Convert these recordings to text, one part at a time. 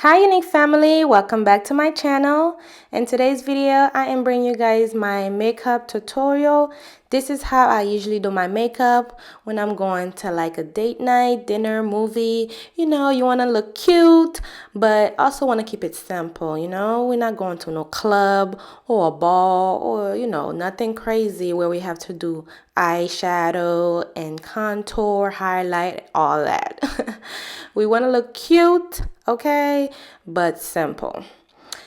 Hi unique family, welcome back to my channel. In today's video I am bringing you guys my makeup tutorial. This is how I usually do my makeup when I'm going to like a date night, dinner, movie. You know, you want to look cute but also want to keep it simple. You know, we're not going to no club or a ball or nothing crazy where we have to do eyeshadow and contour, highlight, all that. We want to look cute, okay, but simple.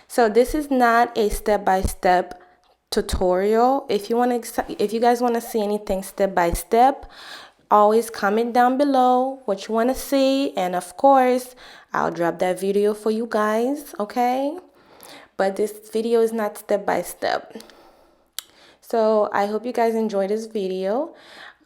So this is not a step-by-step tutorial. If you guys want to see anything step by step, always comment down below what you want to see, and of course I'll drop that video for you guys, okay? But this video is not step by step. So I hope you guys enjoy this video.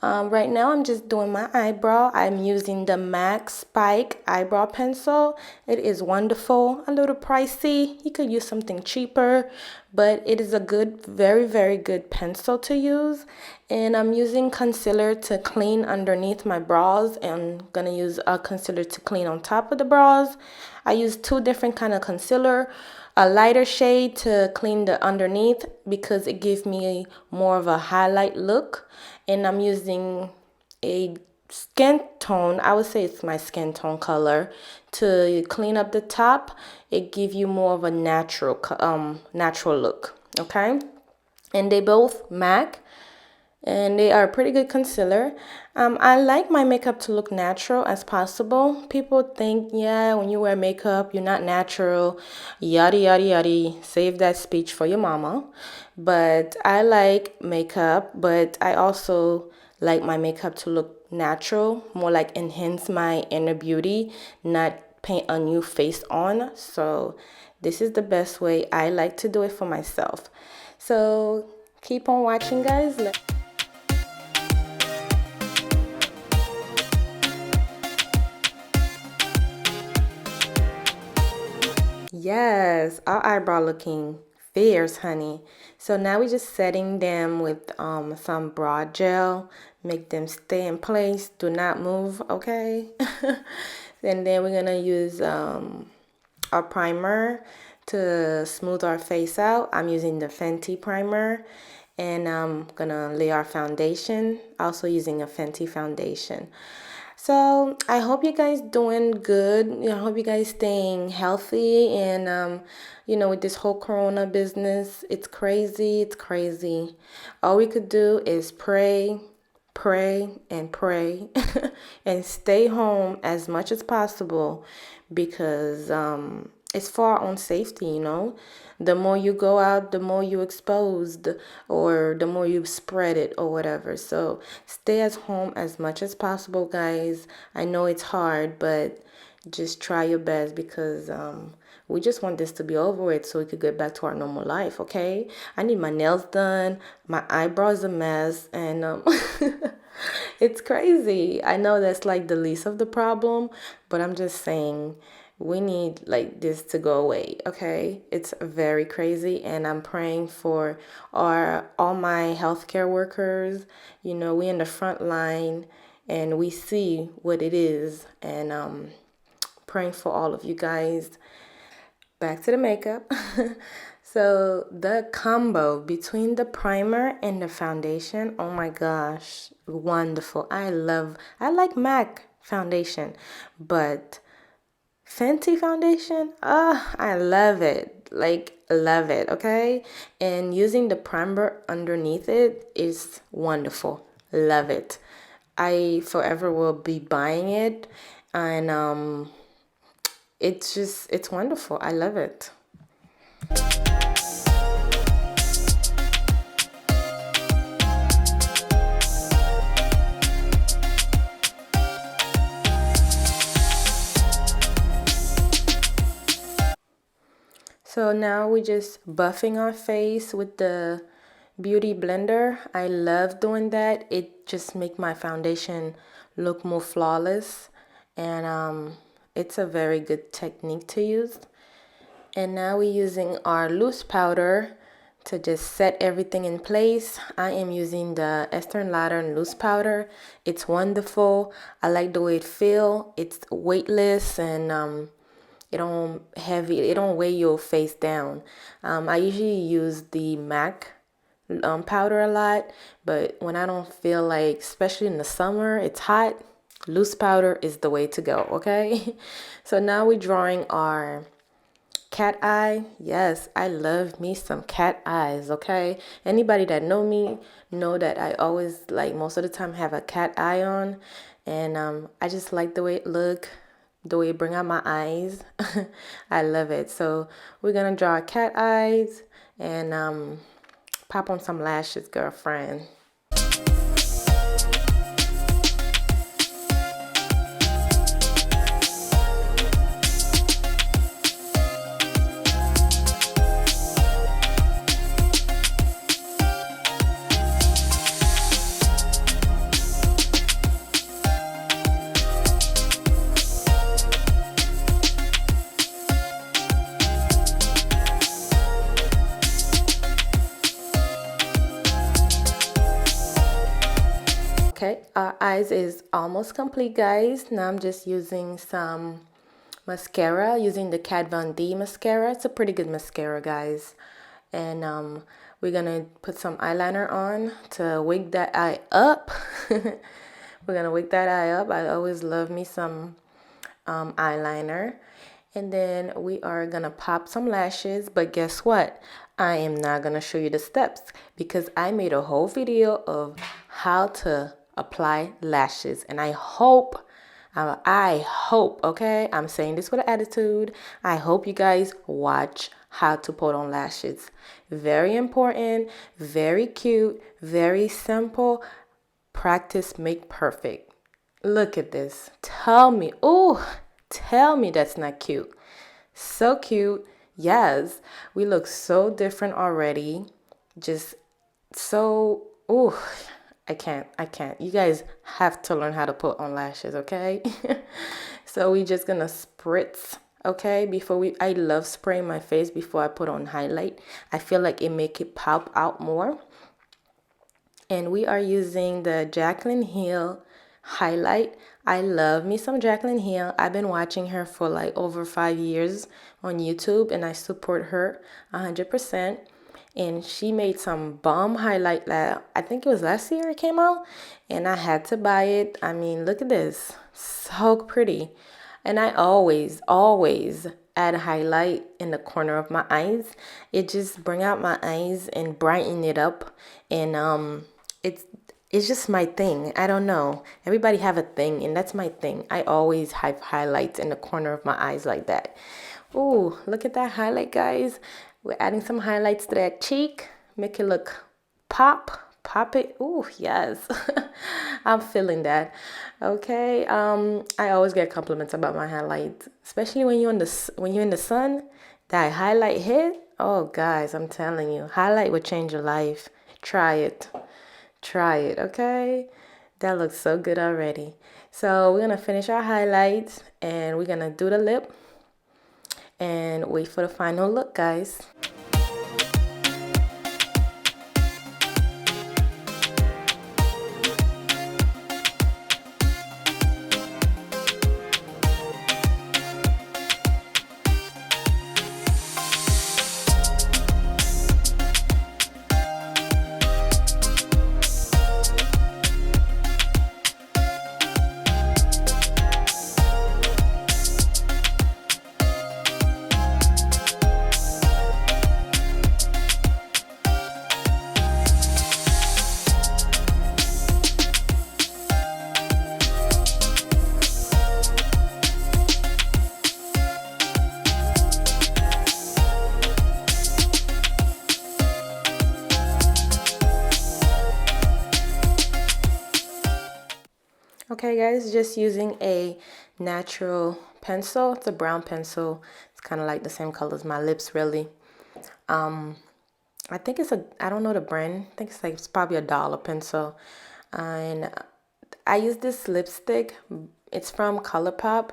Right now I'm just doing my eyebrow. I'm using the MAC Spike eyebrow pencil. It is wonderful, a little pricey. You could use something cheaper, but it is a good, very, very good pencil to use. And I'm using concealer to clean underneath my brows. And I'm gonna use a concealer to clean on top of the brows. I use two different kind of concealer. A lighter shade to clean the underneath because it gives me more of a highlight look, and I'm using a skin tone, I would say it's my skin tone color, to clean up the top. It gives you more of a natural look, okay? And they both MAC, and they are a pretty good concealer. I like my makeup to look natural as possible. People think, yeah, when you wear makeup, you're not natural, yada, yada, yada. Save that speech for your mama. But I like makeup, but I also like my makeup to look natural, more like enhance my inner beauty, not paint a new face on. So this is the best way I like to do it for myself. So keep on watching, guys. Yes, our eyebrow looking fierce, honey. So now we're just setting them with some broad gel. Make them stay in place. Do not move, okay? And then we're gonna use our primer to smooth our face out. I'm using the Fenty primer. And I'm gonna lay our foundation, also using a Fenty foundation. So I hope you guys doing good. I hope you guys staying healthy, and with this whole corona business, it's crazy. It's crazy. All we could do is pray, pray, and pray, and stay home as much as possible, because it's for our own safety, The more you go out, the more you exposed, or the more you spread it, or whatever. So stay at home as much as possible, guys. I know it's hard, but just try your best, because we just want this to be over with so we could get back to our normal life, okay? I need my nails done. My eyebrows a mess, and it's crazy. I know that's like the least of the problem, but I'm just saying we need like this to go away, okay? It's very crazy, and I'm praying for all my healthcare workers. We in the front line and we see what it is, and praying for all of you guys. Back to the makeup. So the combo between the primer and the foundation, oh my gosh, wonderful. I like MAC foundation, but Fenty foundation, I love it. Like, love it, okay? And using the primer underneath it is wonderful. Love it. I forever will be buying it, and it's wonderful. I love it. So now we're just buffing our face with the beauty blender. I love doing that. It just makes my foundation look more flawless, and it's a very good technique to use. And now we're using our loose powder to just set everything in place. I am using the Estee Lauder loose powder. It's wonderful. I like the way it feels. It's weightless, and it don't weigh your face down. I usually use the MAC powder a lot, but when I don't feel like, especially in the summer, it's hot, loose powder is the way to go, okay? So now we're drawing our cat eye. Yes, I love me some cat eyes, okay? Anybody that know me know that I always, like, most of the time have a cat eye on, and I just like the way it look, the way it bring out my eyes. I love it. So we're gonna draw cat eyes and pop on some lashes, girlfriend. Okay, our eyes is almost complete, guys. Now I'm just using some mascara, using the Kat Von D mascara. It's a pretty good mascara, guys. And we're gonna put some eyeliner on to wig that eye up. We're gonna wig that eye up. I always love me some eyeliner. And then we are gonna pop some lashes, but guess what? I am not gonna show you the steps because I made a whole video of how to apply lashes, and I hope, okay, I'm saying this with an attitude, I hope you guys watch how to put on lashes. Very important, very cute, very simple. Practice make perfect. Look at this. Tell me that's not cute. So cute. Yes, we look so different already. Just so, ooh, I can't. You guys have to learn how to put on lashes, okay? So we just gonna spritz, okay? I love spraying my face before I put on highlight. I feel like it make it pop out more. And we are using the JACYLN Hill highlight. I love me some JACYLN Hill. I've been watching her for like over 5 years on YouTube, and I support her 100%. And she made some bomb highlight that I think it was last year it came out, and I had to buy it. I mean, look at this, so pretty. And I always add highlight in the corner of my eyes. It just bring out my eyes and brighten it up. And it's just my thing. I don't know, everybody have a thing, and that's my thing. I always have highlights in the corner of my eyes like that. Ooh, look at that highlight, guys. We're adding some highlights to that cheek. Make it look pop it. Ooh, yes. I'm feeling that. Okay. I always get compliments about my highlights, especially when you're in the sun. That highlight hit. Oh, guys, I'm telling you, highlight would change your life. Try it, okay? That looks so good already. So we're gonna finish our highlights, and we're gonna do the lip and wait for the final look, guys. Okay, guys, just using a natural pencil. It's a brown pencil. It's kind of like the same color as my lips, really. I think I don't know the brand. I think it's probably $1 pencil. And I use this lipstick. It's from ColourPop.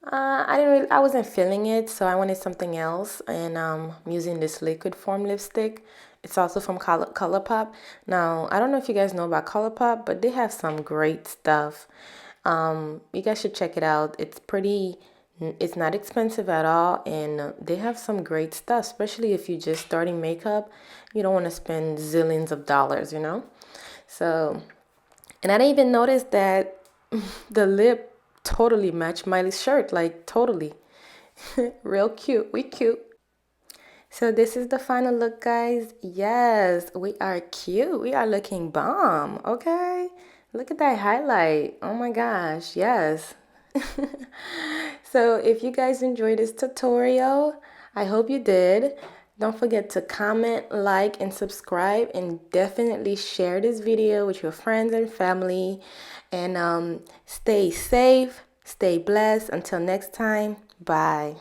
I wasn't feeling it, so I wanted something else, and I'm using this liquid form lipstick. It's also from ColourPop. Now, I don't know if you guys know about ColourPop, but they have some great stuff. You guys should check it out. It's pretty It's not expensive at all, and they have some great stuff, especially if you're just starting makeup. You don't want to spend zillions of dollars, you know? So, and I didn't even notice that the lip totally matched Miley's shirt, like totally. Real cute. We cute. So this is the final look, guys. Yes, we are cute. We are looking bomb, okay? Look at that highlight. Oh my gosh, yes. So if you guys enjoyed this tutorial, I hope you did. Don't forget to comment, like, and subscribe, and definitely share this video with your friends and family. And stay safe, stay blessed. Until next time, bye.